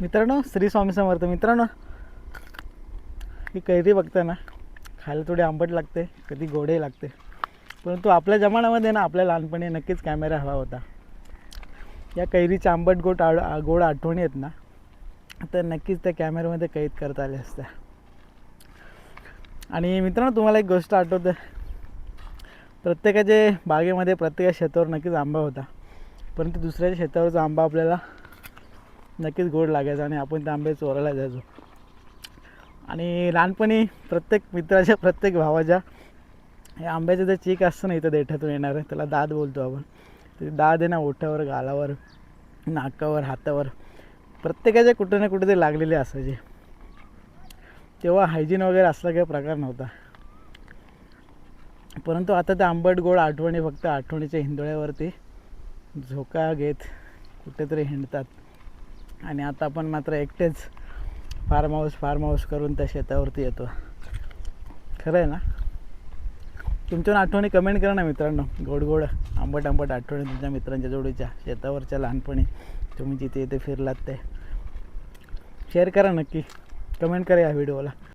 मित्रांनो, श्री स्वामी समर्थ. मित्रांनो, ही कैरी बघता ना, खायला थोडी आंबट लागते, कधी गोडही लागते. परंतु आपल्या जमान्यामध्ये ना, आपल्या लहानपणी नक्कीच कॅमेरा हवा होता. या कैरीच्या आंबट गोड आठवणी आहेत ना, तर नक्कीच त्या कॅमेऱ्यामध्ये कैद करता आल्या असत्या. आणि मित्रांनो, तुम्हाला एक गोष्ट आठवते, प्रत्येकाच्या बागेमध्ये प्रत्येकाच्या शेतावर नक्कीच आंबा होता. परंतु दुसऱ्याच्या शेतावरचा आंबा आपल्याला नक्कीच गोड लागायचा आणि आपण त्या आंबे चोरायला जायचो. आणि लहानपणी प्रत्येक मित्राच्या, प्रत्येक भावाच्या हे आंब्याचं जे चीक असतं ना, इथं देठातून येणार आहे, त्याला दात बोलतो आपण. ते दात आहे ना, ओठावर, गालावर, नाकावर, हातावर प्रत्येकाच्या कुठे ना कुठे ते लागलेले असायचे. तेव्हा हायजीन वगैरे असला काही प्रकार नव्हता. परंतु आता त्या आंबट गोड आठवणी फक्त आठवणीच्या हिंदोळ्यावरती झोका घेत कुठेतरी हिंडतात. आणि आता आपण मात्र एकटेच फार्म हाऊस करून त्या शेतावरती येतो. खरं आहे ना? तुमच्या आठवणी कमेंट करा ना मित्रांनो. गोड आंबट आठवणी तुमच्या मित्रांच्या जोडीच्या शेतावरच्या, लहानपणी तुम्ही जिथे इथे फिरलात ते शेअर करा. नक्की कमेंट करा या व्हिडिओला.